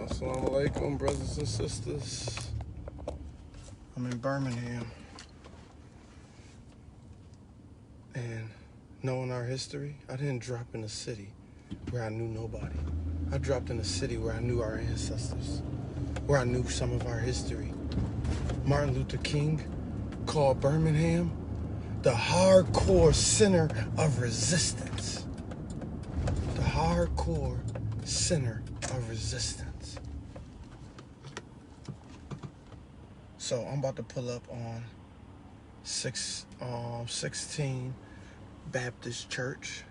Assalamu alaikum, brothers and sisters. I'm in Birmingham. And knowing our history, I didn't drop in a city where I knew nobody. I dropped in a city where I knew our ancestors, where I knew some of our history. Martin Luther King called Birmingham the hardcore center of resistance. The hardcore center of resistance. So I'm about to pull up on 16 Baptist Church,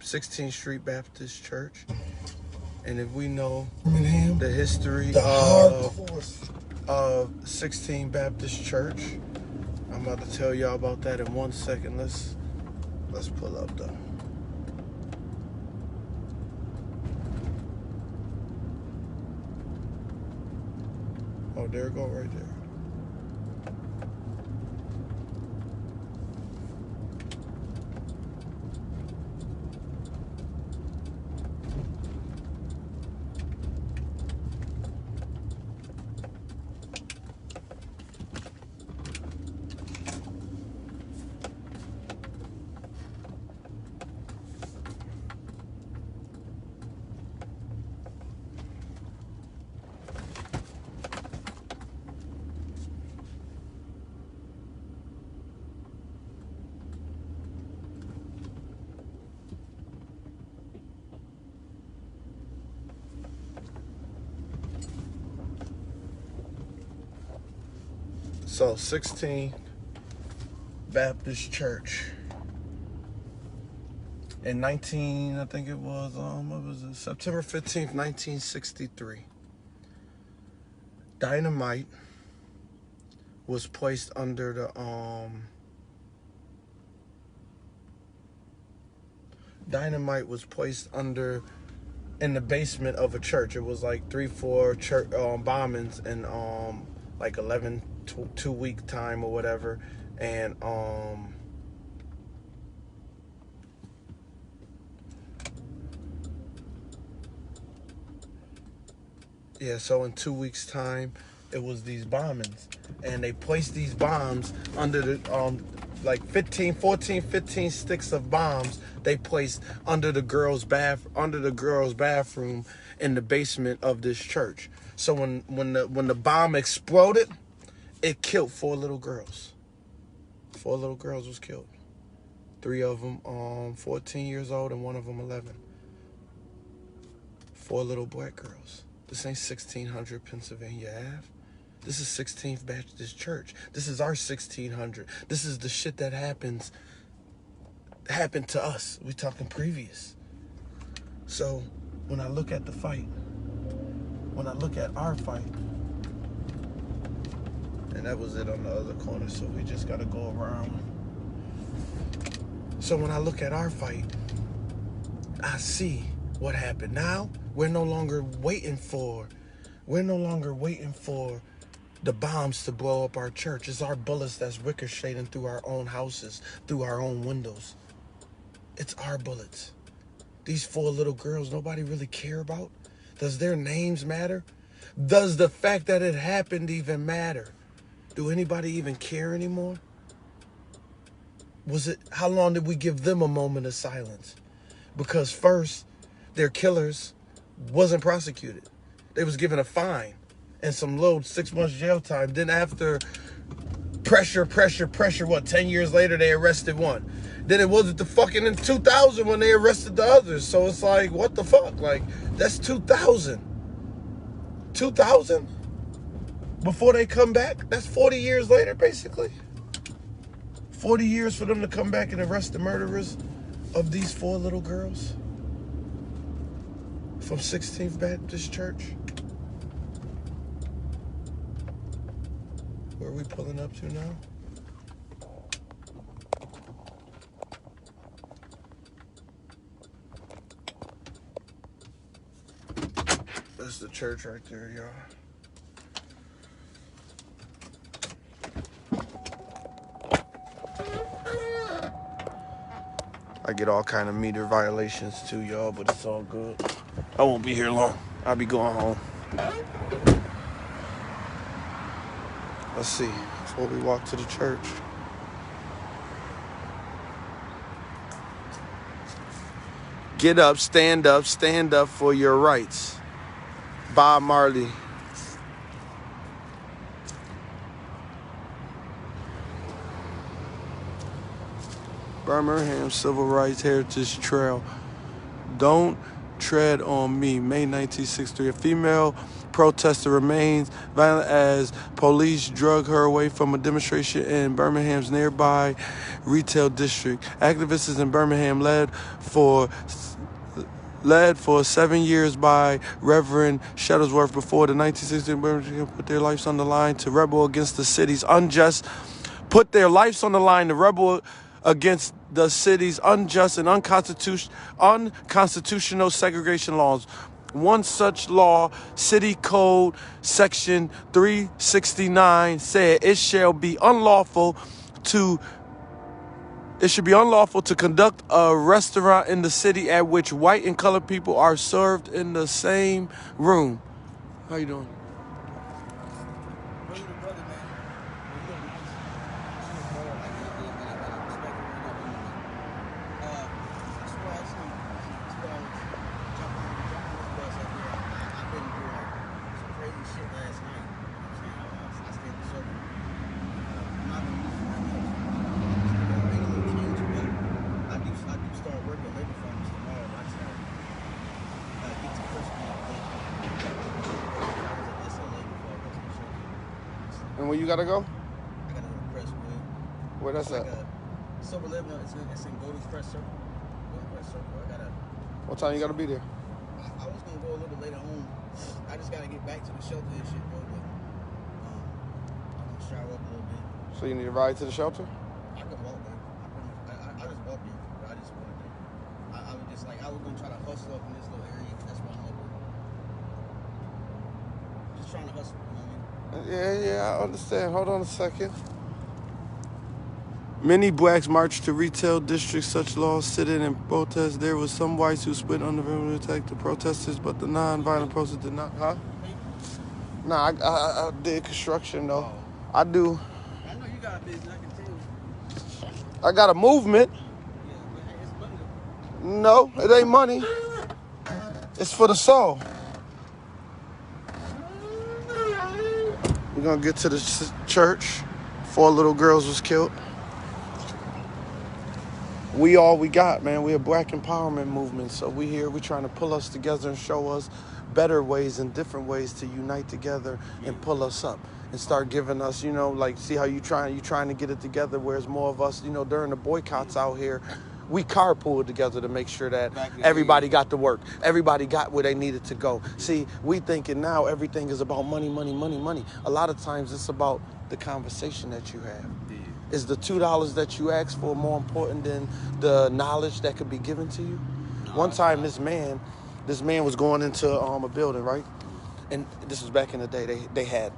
16th Street Baptist Church. And if we know the history of 16 Baptist Church, I'm about to tell y'all about that in 1 second. Let's pull up though. Oh, there it go right there. So 16 Baptist Church in September 15th, 1963. Dynamite was placed under the in the basement of a church. It was like 3-4 church bombings in like 2-week time or whatever, and so in 2 weeks time it was these bombings, and they placed these bombs under the like 15 sticks of bombs they placed under the girls' bathroom in the basement of this church. So when the bomb exploded, it killed 4 little girls. 4 little girls was killed. 3 of them 14 years old and 1 of them 11. 4 little black girls. This ain't 1600 Pennsylvania Ave. This is 16th Baptist Church. This is our 1600. This is the shit that happened to us. We talking previous. So when I look at the fight, when I look at our fight, and that was it on the other corner, so we just gotta go around. So when I look at our fight, I see what happened. Now we're no longer waiting for the bombs to blow up our church. It's our bullets that's ricocheting through our own houses, through our own windows. It's our bullets. These 4 little girls, nobody really care about. Does their names matter? Does the fact that it happened even matter? Do anybody even care anymore? How long did we give them a moment of silence? Because first, their killers wasn't prosecuted. They was given a fine and some low 6 months jail time. Then after pressure, 10 years later, they arrested one. Then it wasn't in 2000 when they arrested the others. So it's like, what the fuck? Like, that's 2000. 2000? Before they come back? That's 40 years later, basically. 40 years for them to come back and arrest the murderers of these 4 little girls from 16th Baptist Church. Where are we pulling up to now? That's the church right there, y'all. I get all kind of meter violations too, y'all, but it's all good. I won't be here long. I'll be going home. Let's see. Before we walk to the church. Get up, stand up for your rights. Bob Marley. Birmingham Civil Rights Heritage Trail. Don't tread on me. May 1963. A female protester remains violent as police drug her away from a demonstration in Birmingham's nearby retail district. Activists in Birmingham led for 7 years by Reverend Shuttlesworth before the 1960s Birmingham put their lives on the line to rebel against the city's unjust against the city's unjust and unconstitutional segregation laws. One such law, City Code Section 369, said it should be unlawful to conduct a restaurant in the city at which white and colored people are served in the same room. How you doing? And where you gotta go? I gotta go to Crestwood. Where that's at? Silver Living. It's in Golden Crest Circle. What time you gotta be there? I was gonna go a little bit later home. I just gotta get back to the shelter and shit, bro. But I'm gonna shower up a little bit. So you need a ride to the shelter? I can walk there. I just walk there. I just walked there. I was just like, I was gonna try to hustle up in this little area. That's why I'm up there. Just trying to hustle. You know what I mean? Yeah, I understand. Hold on a second. Many blacks marched to retail districts. Such laws sitting in protest. There was some whites who split on the rim to attack the protesters, but the non-violent protesters did not. Huh? Nah, I did construction though. I do. I know you got a business. I can tell. I got a movement. Yeah, but hey, it's money. No, it ain't money. It's for the soul. We're gonna get to the church. 4 little girls was killed. We all we got, man. We a black empowerment movement. So we here, we trying to pull us together and show us better ways and different ways to unite together and pull us up and start giving us, you know, like, see how you trying to get it together, whereas more of us, you know, during the boycotts out here, we carpooled together to make sure that everybody got to work. Everybody got where they needed to go. See, we thinking now everything is about money, money, money, money. A lot of times it's about the conversation that you have. Yeah. Is the $2 that you ask for more important than the knowledge that could be given to you? No, One time this man was going into a building, right? And this was back in the day. They had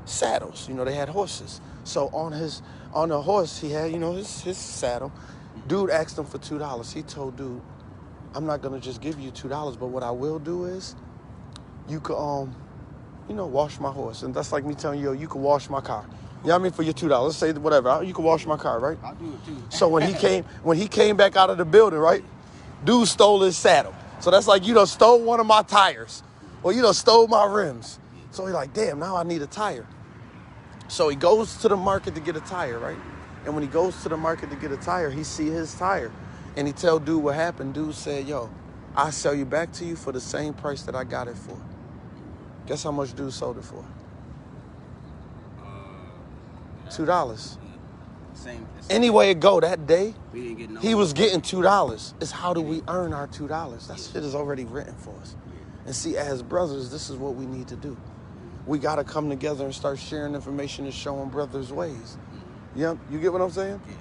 saddles, you know, they had horses. So on the horse he had, you know, his saddle. Dude asked him for $2. He told dude, I'm not gonna just give you $2, but what I will do is you could wash my horse. And that's like me telling you, you can wash my car. You know what I mean? For your $2. Let's say whatever. You can wash my car, right? I'll do it too. So when he came back out of the building, right? Dude stole his saddle. So that's like, you done stole one of my tires. Or you done stole my rims. So he's like, damn, now I need a tire. So he goes to the market to get a tire, right? And when he goes to the market to get a tire, he see his tire. And he tell dude what happened. Dude said, yo, I'll sell you back to you for the same price that I got it for. Guess how much dude sold it for? $2. Anyway it go, that day, he was getting $2. It's how do we earn our $2? That shit is already written for us. And see, as brothers, this is what we need to do. We got to come together and start sharing information and showing brothers ways. You get what I'm saying? Yeah.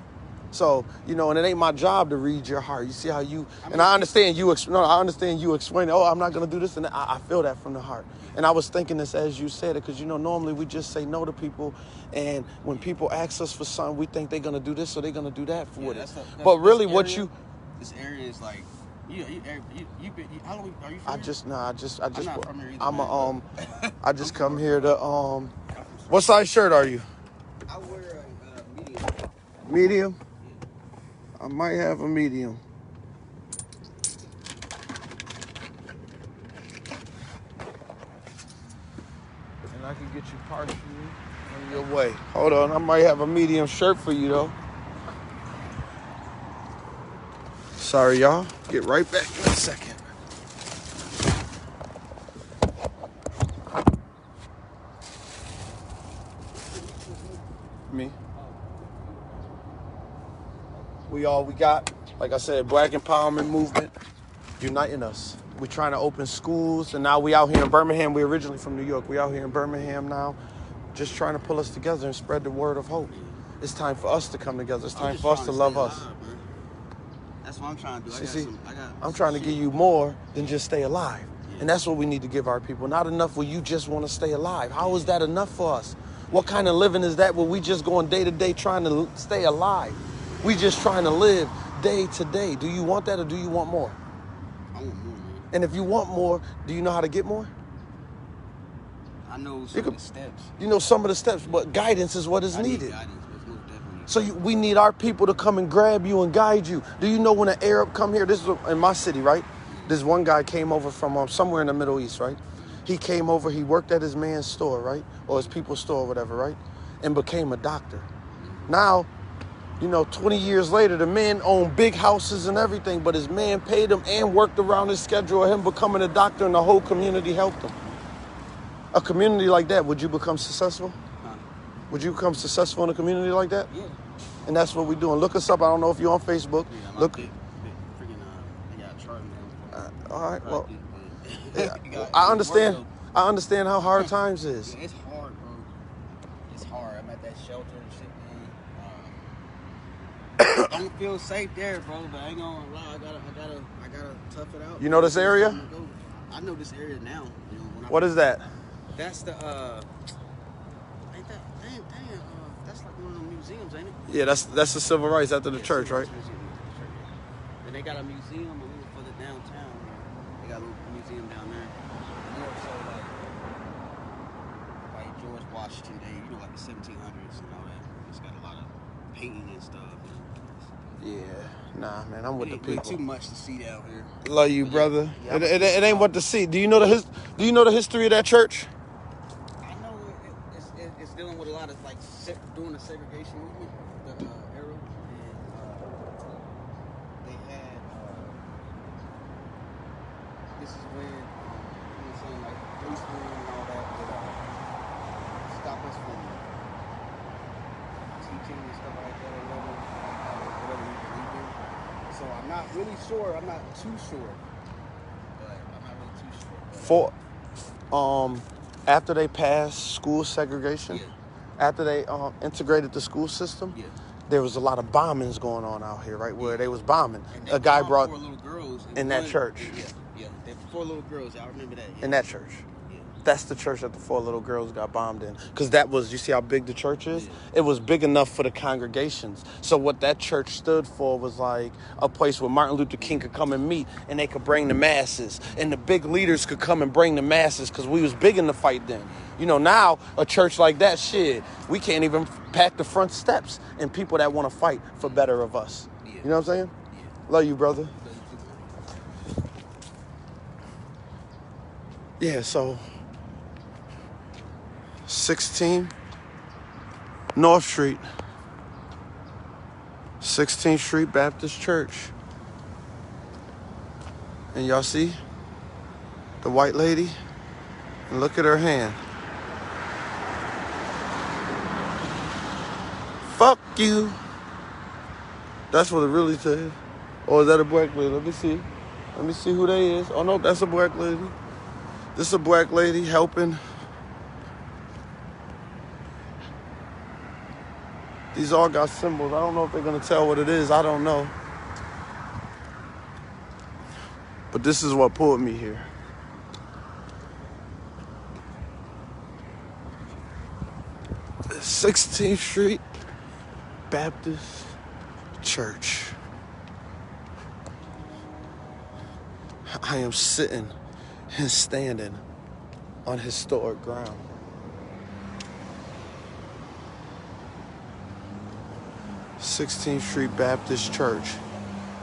So, you know, and it ain't my job to read your heart. You see how you, and I understand you explain, oh, I'm not going to do this. And I feel that from the heart. And I was thinking this as you said it, because, you know, normally we just say no to people. And when people ask us for something, we think they're going to do this or they're going to do that for it. But really this area is like How long are you from I here? just nah. I'm not from here either. I'm a man, I just come here to What size shirt are you? I wear a medium. Medium. Yeah. I might have a medium. And I can get you partially on your way. Hold on, I might have a medium shirt for you though. Sorry, y'all. Get right back in a second. Me. We all we got. Like I said, Black Empowerment Movement uniting us. We're trying to open schools, and now we out here in Birmingham. We're originally from New York. We out here in Birmingham now, just trying to pull us together and spread the word of hope. It's time for us to come together. It's time for us to love us. That's what I'm trying to do. I'm trying to give you more than just stay alive. Yeah. And that's what we need to give our people. Not enough where you just want to stay alive. How is that enough for us? What kind of living is that where we just going day to day trying to stay alive? We just trying to live day to day. Do you want that or do you want more? I want more, man. And if you want more, do you know how to get more? I know some of the steps. You know some of the steps, but guidance is what is needed. Guidance, but most definitely. So we need our people to come and grab you and guide you. Do you know when an Arab come here? This is in my city, right? This one guy came over from somewhere in the Middle East, right? He came over, he worked at his man's store, right? Or his people's store or whatever, right? And became a doctor. Now, 20 years later, the man owned big houses and everything, but his man paid him and worked around his schedule of him becoming a doctor, and the whole community helped him. A community like that, would you become successful? Would you become successful in a community like that? Yeah. And that's what we're doing. Look us up. I don't know if you're on Facebook. Yeah, Look. they got a chart now. All right. Well, I understand. I understand how hard times is. Yeah, it's hard, bro. It's hard. I'm at that shelter and shit, man. Don't feel safe there, bro. But I ain't gonna lie. I gotta tough it out. You know this area? I know this area now. What is that? That's the ain't that that's like one of them museums, ain't it? Yeah, that's the civil rights after the church, right? And they got a museum a little further downtown. They got a little museum down there. More so like George Washington Day, like the 1700s and all that. It's got a lot of painting and stuff. Yeah, nah, man, I'm with the people. Too much to see down here. Love you, brother. Yeah, it ain't what to see. Do you know the history of that church? I know it's dealing with a lot of like doing the segregation movement, the era, and they had this is when like policemen and all that would stop us from teaching and stuff like that or whatever we believe in. So I'm not really sure. I'm not too sure. But I'm not really too sure. After they passed school segregation, after they integrated the school system, there was a lot of bombings going on out here, right? Where they was bombing. A guy brought 4 little girls in that church. Yeah. 4 little girls. I remember that. In that church. That's the church that the 4 little girls got bombed in. Because that was, you see how big the church is? Yeah. It was big enough for the congregations. So what that church stood for was like a place where Martin Luther King could come and meet, and they could bring the masses. And the big leaders could come and bring the masses, because we was big in the fight then. Now, a church like that, shit, we can't even pack the front steps. And people that want to fight for better of us. Yeah. You know what I'm saying? Yeah. Love you, brother. Yeah, so 16 North Street, 16th Street Baptist Church. And y'all see the white lady? And look at her hand. Fuck you. That's what it really says. Or is that a black lady? Let me see. Let me see who they is. Oh no, that's a black lady. This is a black lady helping. These all got symbols. I don't know if they're going to tell what it is. I don't know. But this is what pulled me here. The 16th Street Baptist Church. I am sitting and standing on historic ground. Sixteenth Street Baptist Church.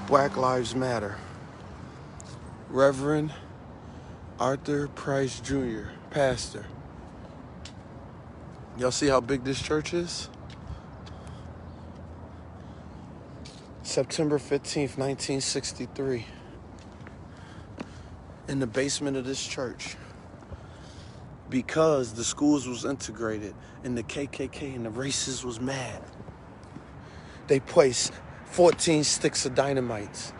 Black Lives Matter. Reverend Arthur Price Jr., pastor. Y'all see how big this church is? September 15th, 1963. In the basement of this church. Because the schools was integrated and the KKK and the racists was mad. They placed 14 sticks of dynamite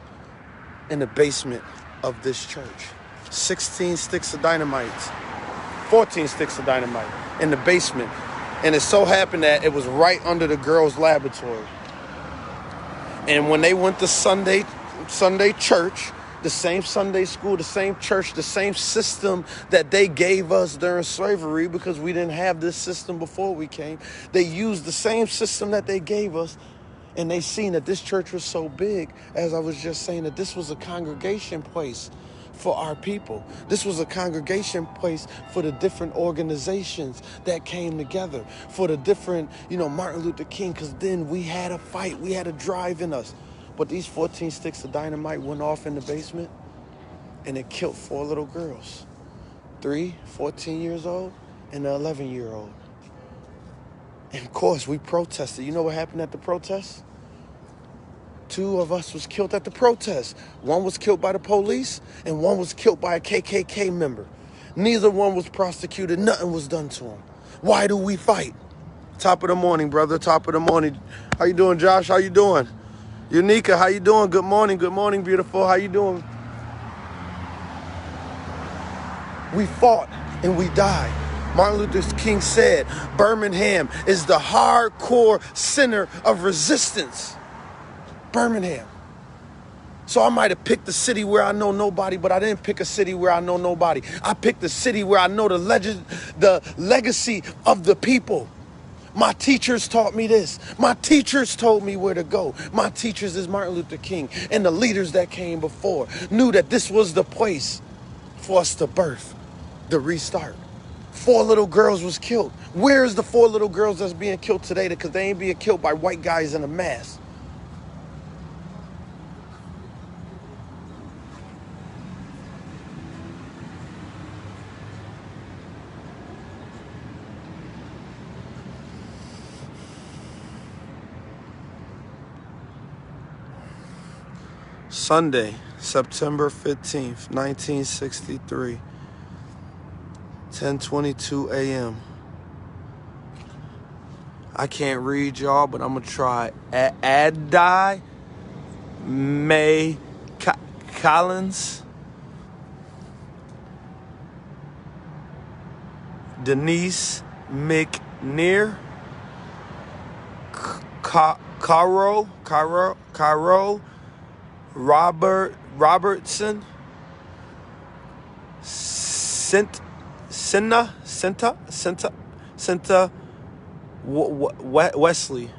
in the basement of this church. 16 sticks of dynamite, 14 sticks of dynamite in the basement. And it so happened that it was right under the girls' laboratory. And when they went to Sunday church, the same Sunday school, the same church, the same system that they gave us during slavery, because we didn't have this system before we came, they used the same system that they gave us. And they seen that this church was so big, as I was just saying, that this was a congregation place for our people. This was a congregation place for the different organizations that came together, for the different, Martin Luther King, because then we had a fight, we had a drive in us. But these 14 sticks of dynamite went off in the basement, and it killed 4 little girls. 3, 14 years old, and an 11-year-old. And of course, we protested. You know what happened at the protest? 2 of us was killed at the protest. 1 was killed by the police, and 1 was killed by a KKK member. Neither one was prosecuted. Nothing was done to him. Why do we fight? Top of the morning, brother. Top of the morning. How you doing, Josh? How you doing? Unica, how you doing? Good morning. Good morning, beautiful. How you doing? We fought and we died. Martin Luther King said, Birmingham is the hardcore center of resistance. Birmingham. So I might have picked a city where I know nobody, but I didn't pick a city where I know nobody. I picked a city where I know the legacy of the people. My teachers taught me this. My teachers told me where to go. My teachers is Martin Luther King, and the leaders that came before knew that this was the place for us to birth, the restart. 4 little girls was killed. Where's the 4 little girls that's being killed today? Because they ain't being killed by white guys in a mask. Sunday, September 15th, 1963. 10:22 a.m. I can't read, y'all, but I'm going to try. Adai May Collins. Denise McNear. Caro Robertson. Cinta Wesley.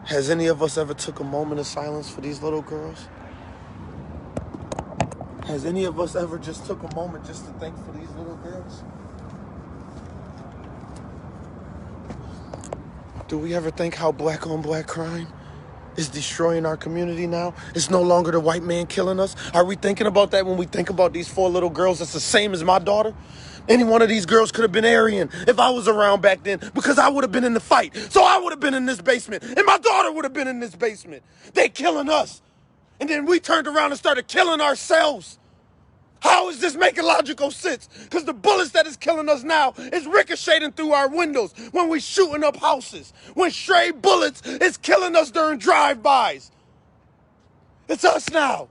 Has any of us ever took a moment of silence for these little girls? Has any of us ever just took a moment just to thank for these little girls? Do we ever think how black on black crime is destroying our community now? It's no longer the white man killing us. Are we thinking about that when we think about these 4 little girls that's the same as my daughter? Any one of these girls could have been Aryan if I was around back then, because I would have been in the fight. So I would have been in this basement, and my daughter would have been in this basement. They killing us. And then we turned around and started killing ourselves. How is this making logical sense? Because the bullets that is killing us now is ricocheting through our windows when we shooting up houses. When stray bullets is killing us during drive-bys. It's us now.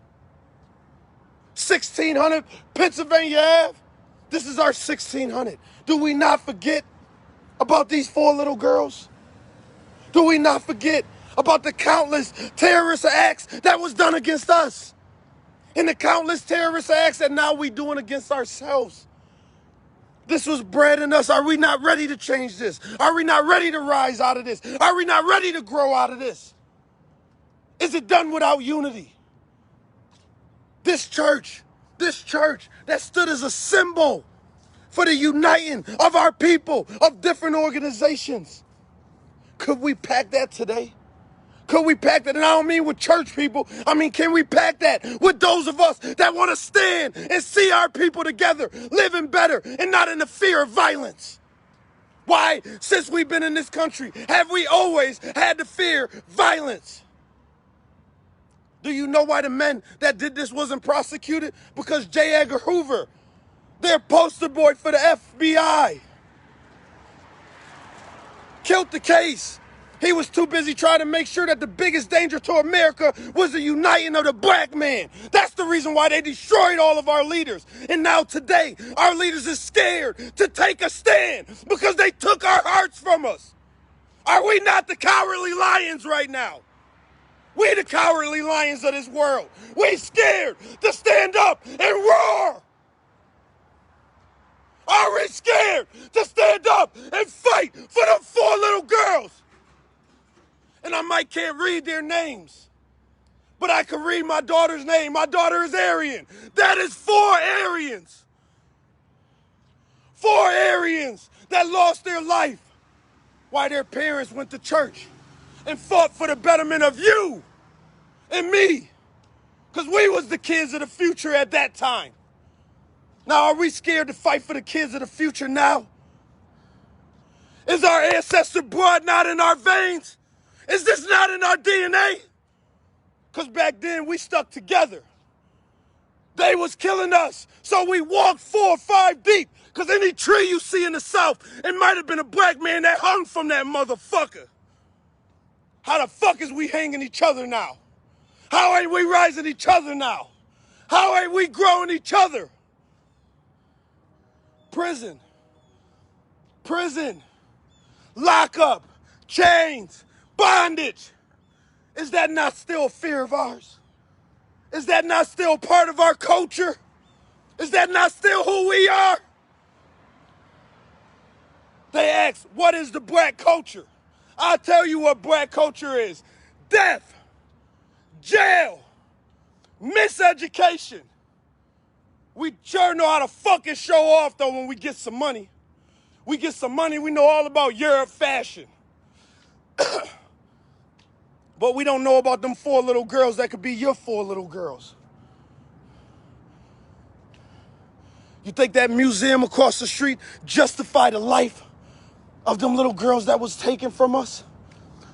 1600 Pennsylvania Ave. This is our 1600. Do we not forget about these 4 little girls? Do we not forget about the countless terrorist acts that was done against us? And the countless terrorist acts that now we doing against ourselves. This was bred in us. Are we not ready to change this? Are we not ready to rise out of this? Are we not ready to grow out of this? Is it done without unity? This church that stood as a symbol for the uniting of our people, of different organizations. Could we pack that today? Could we pack that? And I don't mean with church people. I mean, can we pack that with those of us that want to stand and see our people together, living better and not in the fear of violence? Why, since we've been in this country, have we always had to fear violence? Do you know why the men that did this wasn't prosecuted? Because J. Edgar Hoover, their poster boy for the FBI, killed the case. He was too busy trying to make sure that the biggest danger to America was the uniting of the black man. That's the reason why they destroyed all of our leaders. And now today, our leaders are scared to take a stand because they took our hearts from us. Are we not the cowardly lions right now? We the cowardly lions of this world. We scared to stand up and roar. Are we scared to stand up and fight for them 4 little girls? And I might can't read their names, but I can read my daughter's name. My daughter is Aryan. That is 4 Aryans. 4 Aryans that lost their life while their parents went to church and fought for the betterment of you and me. Because we was the kids of the future at that time. Now, are we scared to fight for the kids of the future now? Is our ancestor blood not in our veins? Is this not in our DNA? Because back then we stuck together. They was killing us, so we walked 4 or 5 deep. Because any tree you see in the South, it might have been a black man that hung from that motherfucker. How the fuck is we hanging each other now? How ain't we rising each other now? How ain't we growing each other? Prison, lockup, chains, bondage. Is that not still a fear of ours? Is that not still part of our culture? Is that not still who we are? They ask, what is the black culture? I'll tell you what black culture is. Death, jail, miseducation. We sure know how to fucking show off, though, when we get some money. We get some money, we know all about Europe fashion. But we don't know about them 4 little girls that could be your 4 little girls. You think that museum across the street justified the life of them little girls that was taken from us?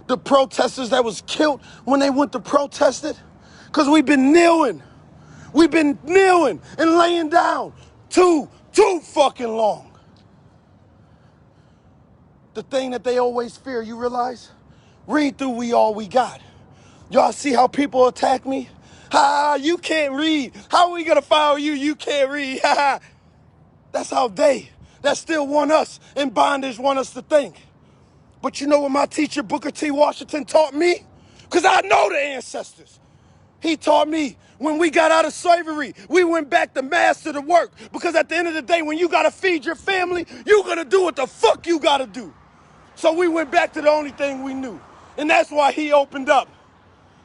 The protesters that was killed when they went to protest it? Because we've been kneeling. We've been kneeling and laying down too fucking long. The thing that they always fear, you realize? Read through We All We Got. Y'all see how people attack me? Ha, you can't read. How are we gonna follow you? You can't read. Ha. That's how they that still want us in bondage want us to think. But you know what my teacher Booker T. Washington taught me? Because I know the ancestors. He taught me when we got out of slavery, we went back to master the work. Because at the end of the day, when you got to feed your family, you're going to do what the fuck you got to do. So we went back to the only thing we knew. And that's why he opened up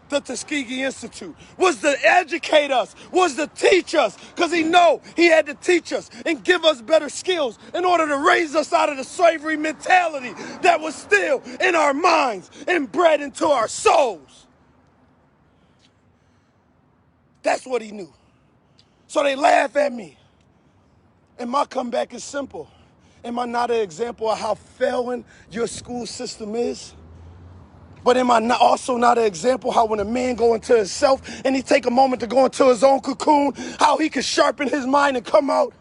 the Tuskegee Institute, was to educate us, was to teach us, because he know he had to teach us and give us better skills in order to raise us out of the slavery mentality that was still in our minds and bred into our souls. That's what he knew. So they laugh at me. And my comeback is simple. Am I not an example of how failing your school system is? But am I not also not an example how when a man go into himself and he take a moment to go into his own cocoon, how he can sharpen his mind and come out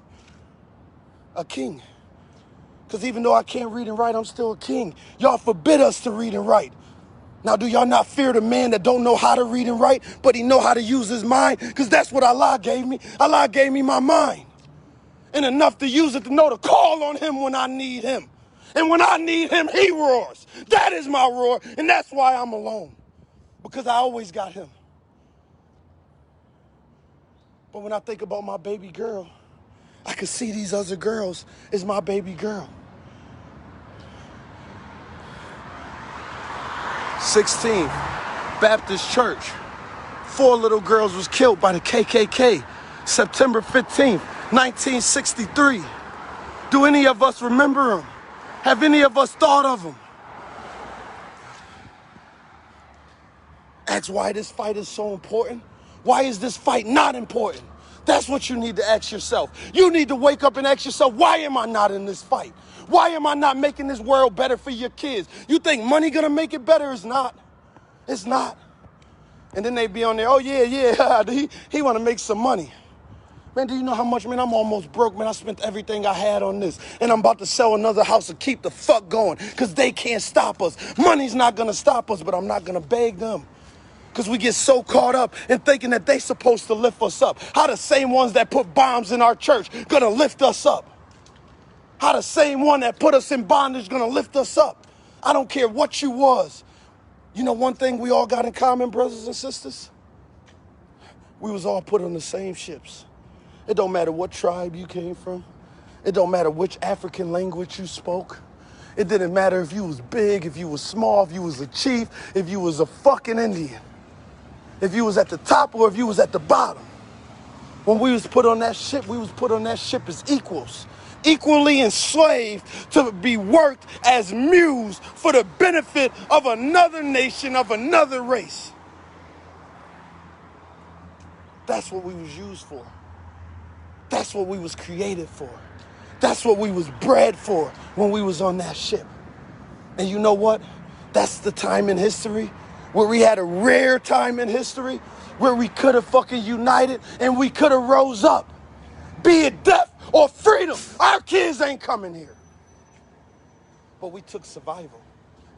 a king? Because even though I can't read and write, I'm still a king. Y'all forbid us to read and write. Now, do y'all not fear the man that don't know how to read and write, but he know how to use his mind? Because that's what Allah gave me. Allah gave me my mind. And enough to use it to know to call on him when I need him. And when I need him, he roars. That is my roar, and that's why I'm alone. Because I always got him. But when I think about my baby girl, I could see these other girls as my baby girl. 16th Baptist Church. 4 little girls was killed by the KKK, September 15th, 1963. Do any of us remember them? Have any of us thought of them? Ask why this fight is so important. Why is this fight not important? That's what you need to ask yourself. You need to wake up and ask yourself, why am I not in this fight? Why am I not making this world better for your kids? You think money gonna make it better? It's not. It's not. And then they be on there, oh yeah, he wanna make some money. Man, do you know how much, man, I'm almost broke, man. I spent everything I had on this. And I'm about to sell another house to keep the fuck going because they can't stop us. Money's not gonna stop us, but I'm not gonna beg them. Because we get so caught up in thinking that they supposed to lift us up. How the same ones that put bombs in our church gonna lift us up? How the same one that put us in bondage gonna lift us up? I don't care what you was. You know one thing we all got in common, brothers and sisters? We was all put on the same ships. It don't matter what tribe you came from. It don't matter which African language you spoke. It didn't matter if you was big, if you was small, if you was a chief, if you was a fucking Indian. If you was at the top or if you was at the bottom. When we was put on that ship, we was put on that ship as equals. Equally enslaved to be worked as mules for the benefit of another nation, of another race. That's what we was used for. That's what we was created for. That's what we was bred for when we was on that ship. And you know what? That's the time in history where we had a rare time in history where we could have fucking united and we could have rose up. Be it death or freedom, our kids ain't coming here. But we took survival.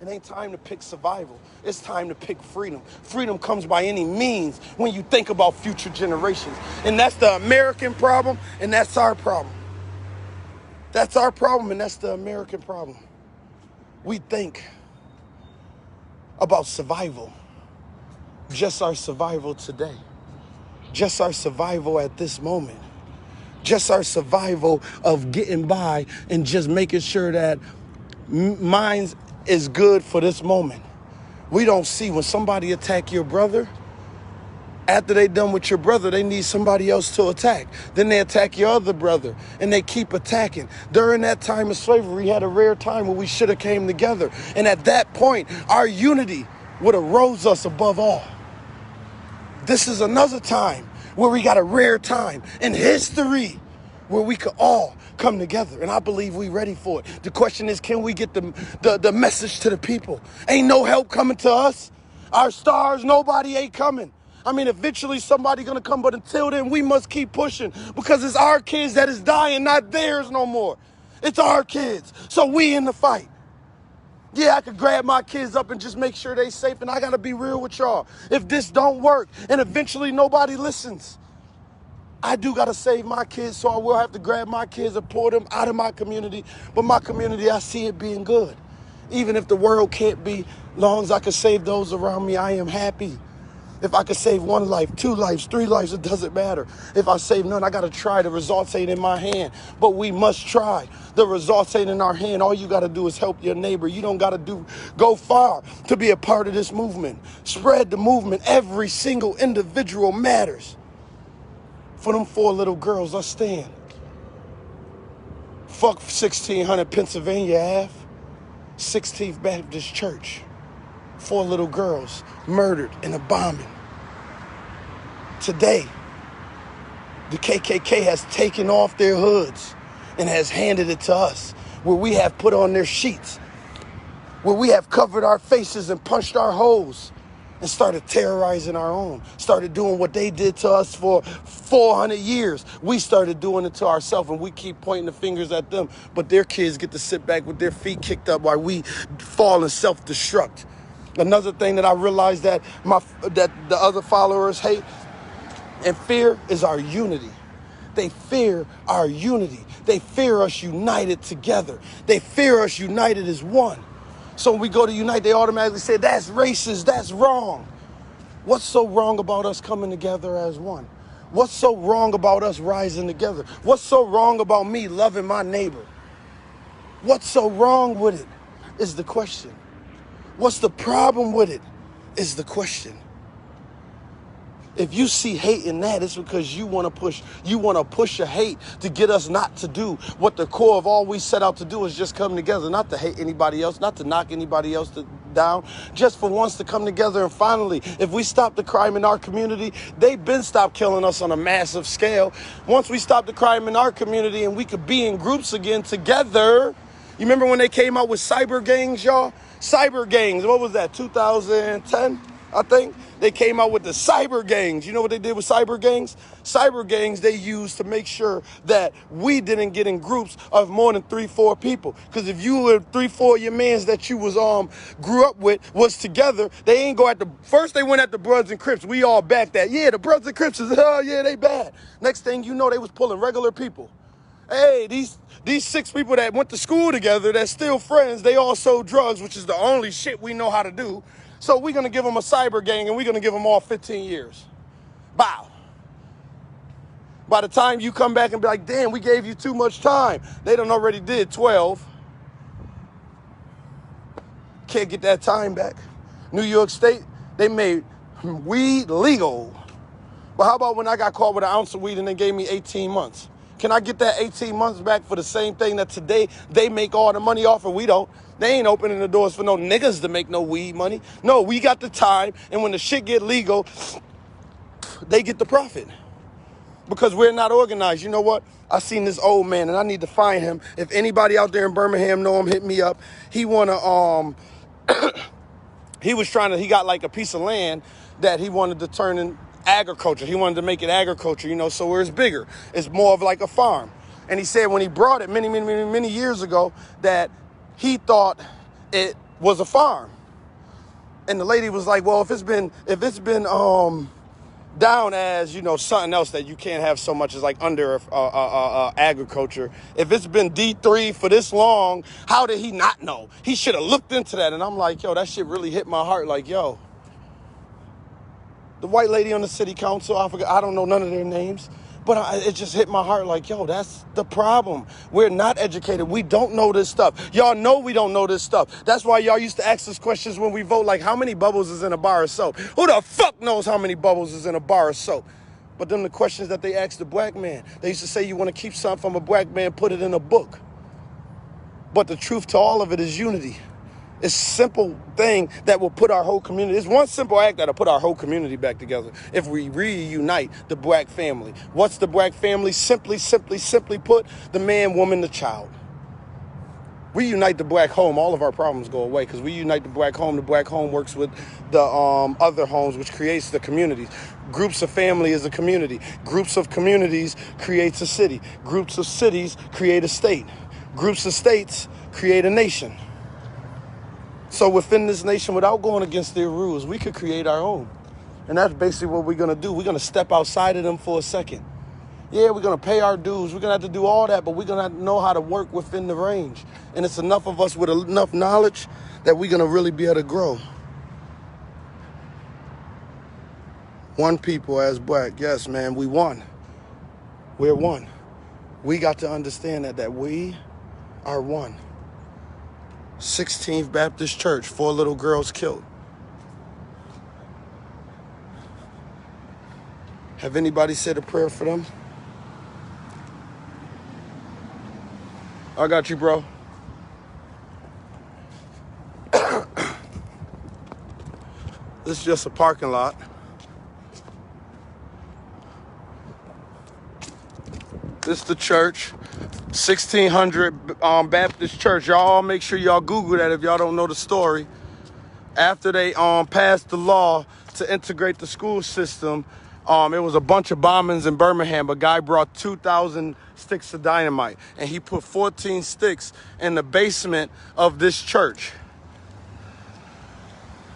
It ain't time to pick survival. It's time to pick freedom. Freedom comes by any means when you think about future generations. And that's the American problem, and that's our problem. That's our problem, and that's the American problem. We think about survival. Just our survival today. Just our survival at this moment. Just our survival of getting by and just making sure that mine is good for this moment. We don't see when somebody attack your brother, after they done with your brother, they need somebody else to attack. Then they attack your other brother, and they keep attacking. During that time of slavery, we had a rare time where we should have came together. And at that point, our unity would have rose us above all. This is another time where we got a rare time in history where we could all come together. And I believe we ready for it. The question is, can we get the message to the people? Ain't no help coming to us. Our stars, nobody ain't coming. I mean, eventually somebody gonna come, but until then, we must keep pushing because it's our kids that is dying, not theirs no more. It's our kids, so we in the fight. Yeah, I could grab my kids up and just make sure they safe, and I gotta be real with y'all. If this don't work, and eventually nobody listens, I do gotta save my kids, so I will have to grab my kids and pull them out of my community. But my community, I see it being good. Even if the world can't be, long as I can save those around me, I am happy. If I could save 1 life, 2 lives, 3 lives, it doesn't matter. If I save none, I got to try. The results ain't in my hand, but we must try. The results ain't in our hand. All you got to do is help your neighbor. You don't got to go far to be a part of this movement. Spread the movement. Every single individual matters. For them 4 little girls, I stand. Fuck 1600 Pennsylvania Ave, 16th Baptist Church. 4 little girls murdered in a bombing. Today, the KKK has taken off their hoods and has handed it to us, where we have put on their sheets, where we have covered our faces and punched our holes and started terrorizing our own, started doing what they did to us for 400 years. We started doing it to ourselves, and we keep pointing the fingers at them, but their kids get to sit back with their feet kicked up while we fall and self-destruct. Another thing that I realized that the other followers hate and fear is our unity. They fear our unity. They fear us united together. They fear us united as one. So when we go to unite, they automatically say, that's racist, that's wrong. What's so wrong about us coming together as one? What's so wrong about us rising together? What's so wrong about me loving my neighbor? What's so wrong with it is the question. What's the problem with it is the question. If you see hate in that, it's because you want to push your hate to get us not to do what the core of all we set out to do is just come together, not to hate anybody else, not to knock anybody else down, just for once to come together. And finally, if we stop the crime in our community, they've been stopped killing us on a massive scale. Once we stop the crime in our community and we could be in groups again together. You remember when they came out with cyber gangs, y'all? Cyber gangs, what was that, 2010, I think? They came out with the cyber gangs. You know what they did with cyber gangs? Cyber gangs they used to make sure that we didn't get in groups of more than 3-4 people. Because if you were 3-4 your mans that you was grew up with was together, they ain't go at the first. They went at the Bloods and Crips. We all back that. Yeah, the Bloods and Crips is they bad. Next thing you know, they was pulling regular people. Hey, these 6 people that went to school together, that's still friends, they all sold drugs, which is the only shit we know how to do. So we're going to give them a cyber gang and we're going to give them all 15 years. Bow. By the time you come back and be like, damn, we gave you too much time. They done already did 12. Can't get that time back. New York State, they made weed legal. But how about when I got caught with an ounce of weed and they gave me 18 months? Can I get that 18 months back for the same thing that today they make all the money off and we don't? They ain't opening the doors for no niggas to make no weed money. No, we got the time, and when the shit get legal, they get the profit. Because we're not organized. You know what? I seen this old man, and I need to find him. If anybody out there in Birmingham know him, hit me up. He wanna, he got like a piece of land that he wanted to turn in agriculture. He wanted to make it agriculture, so where it's bigger. It's more of like a farm. And he said when he brought it many years ago that he thought it was a farm. And the lady was like, well, if it's been down as, something else that you can't have so much as like under agriculture. If it's been D3 for this long, how did he not know? He should have looked into that. And I'm like, yo, that shit really hit my heart. Like, yo, the white lady on the city council, I don't know none of their names, but it just hit my heart like, yo, that's the problem. We're not educated. We don't know this stuff. Y'all know we don't know this stuff. That's why y'all used to ask us questions when we vote, like how many bubbles is in a bar of soap? Who the fuck knows how many bubbles is in a bar of soap? But then the questions that they asked the black man, they used to say, you want to keep something from a black man, put it in a book. But the truth to all of it is unity. It's a simple thing that will put our whole community. It's one simple act that'll put our whole community back together if we reunite the black family. What's the black family? Simply put, the man, woman, the child. We unite the black home, all of our problems go away because we unite the black home works with the other homes, which creates the communities. Groups of family is a community. Groups of communities creates a city. Groups of cities create a state. Groups of states create a nation. So within this nation, without going against their rules, we could create our own. And that's basically what we're going to do. We're going to step outside of them for a second. Yeah, we're going to pay our dues. We're going to have to do all that, but we're going to have to know how to work within the range. And it's enough of us with enough knowledge that we're going to really be able to grow. One people as black. Yes, man, we won. We're one. We got to understand that we are one. 16th Baptist Church, 4 little girls killed. Have anybody said a prayer for them? I got you, bro. This is just a parking lot. This is the church. 1600 Baptist Church. Y'all make sure y'all Google that if y'all don't know the story. After they passed the law to integrate the school system, it was a bunch of bombings in Birmingham. A guy brought 2,000 sticks of dynamite, and he put 14 sticks in the basement of this church.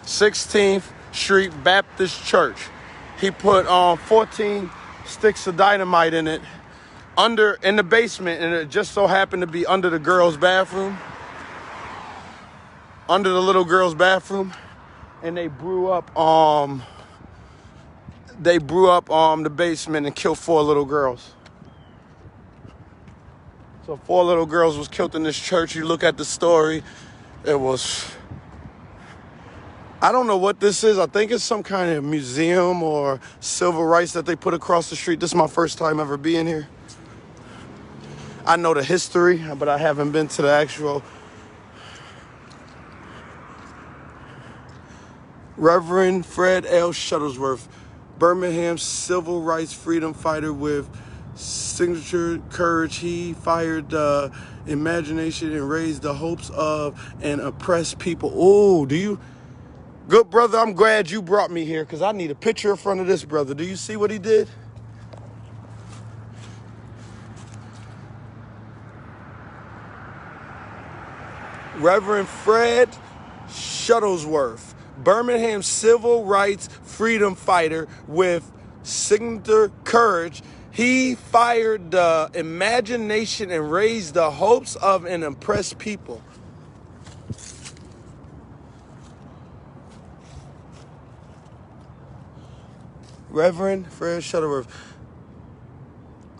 16th Street Baptist Church. He put 14 sticks of dynamite in it. In the basement, and it just so happened to be under the girls' bathroom. Under the little girl's bathroom. And they blew up they blew up the basement and killed 4 little girls. So 4 little girls was killed in this church. You look at the story, it was, I don't know what this is. I think it's some kind of museum or civil rights that they put across the street. This is my first time ever being here. I know the history, but I haven't been to the actual. Reverend Fred L. Shuttlesworth, Birmingham civil rights freedom fighter with signature courage. He fired the imagination and raised the hopes of an oppressed people. Oh, do you? Good brother, I'm glad you brought me here because I need a picture in front of this brother. Do you see what he did? Reverend Fred Shuttlesworth, Birmingham civil rights freedom fighter with signature courage. He fired the imagination and raised the hopes of an oppressed people. Reverend Fred Shuttlesworth.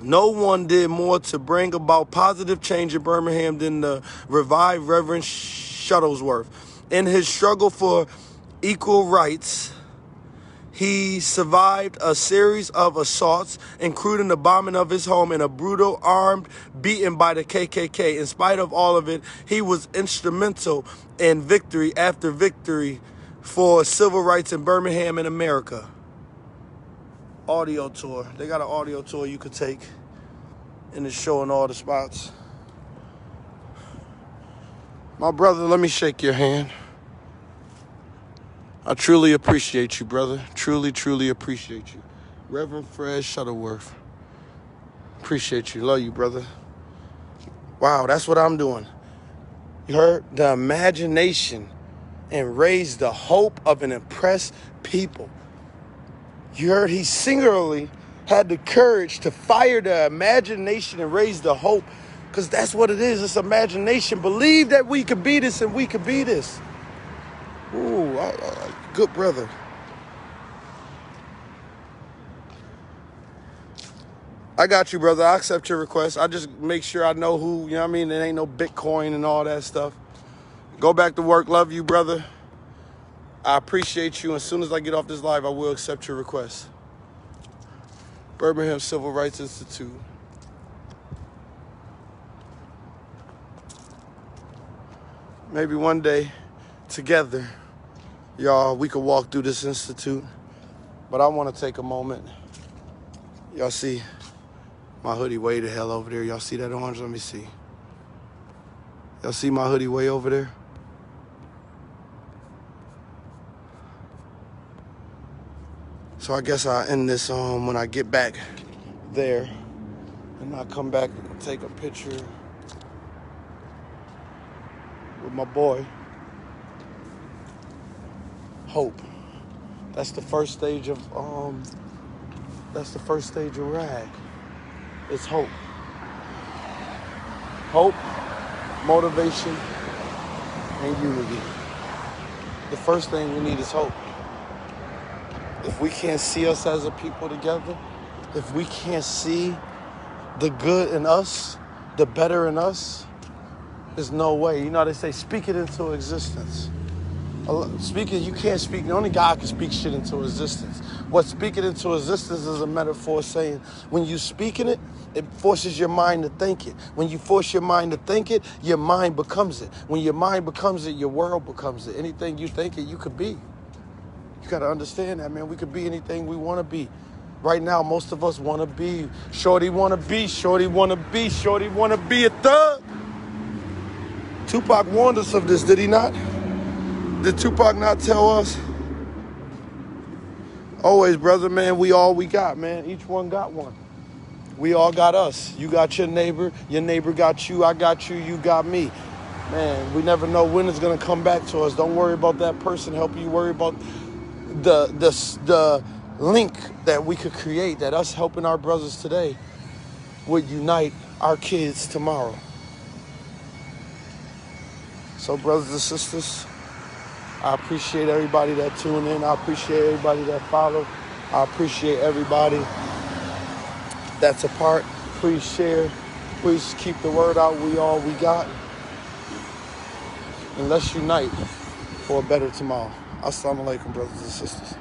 No one did more to bring about positive change in Birmingham than the revived Reverend Shuttlesworth. In his struggle for equal rights, he survived a series of assaults, including the bombing of his home and a brutal armed beating by the KKK. In spite of all of it, he was instrumental in victory after victory for civil rights in Birmingham and America. Audio tour. They got an audio tour you could take, and it's showing all the spots. My brother, let me shake your hand. I truly appreciate you, brother. Truly, truly appreciate you. Reverend Fred Shuttlesworth. Appreciate you. Love you, brother. Wow, that's what I'm doing. You heard? The imagination and raise the hope of an oppressed people. You heard? He singularly had the courage to fire the imagination and raise the hope, because that's what it is. It's imagination. Believe that we could be this and we could be this. Ooh, good brother. I got you, brother. I accept your request. I just make sure I know who, you know what I mean? There ain't no Bitcoin and all that stuff. Go back to work. Love you, brother. I appreciate you. As soon as I get off this live, I will accept your request. Birmingham Civil Rights Institute. Maybe one day, together, y'all, we could walk through this institute. But I want to take a moment. Y'all see my hoodie way the hell over there. Y'all see that orange? Let me see. Y'all see my hoodie way over there? So I guess I'll end this when I get back there. And I'll come back and take a picture with my boy. Hope. That's the first stage of RAG. It's hope. Hope, motivation, and unity. The first thing we need is hope. If we can't see us as a people together, if we can't see the good in us, the better in us, there's no way. You know how they say, speak it into existence. Speaking, you can't speak. Only God can speak shit into existence. What speak it into existence is a metaphor saying when you speak in it, it forces your mind to think it. When you force your mind to think it, your mind becomes it. When your mind becomes it, your world becomes it. Anything you think it, you could be. You got to understand that, man. We could be anything we want to be. Right now, most of us want to be. Shorty want to be. Shorty want to be. Shorty want to be a thug. Tupac warned us of this, did he not? Did Tupac not tell us? Always, brother, man, we all we got, man. Each one got one. We all got us. You got your neighbor got you, I got you, you got me. Man, we never know when it's going to come back to us. Don't worry about that person. Help you worry about the link that we could create, that us helping our brothers today would unite our kids tomorrow. So, brothers and sisters, I appreciate everybody that tune in. I appreciate everybody that follow. I appreciate everybody that's a part. Please share. Please keep the word out. We all we got. And let's unite for a better tomorrow. Assalamu alaikum, brothers and sisters.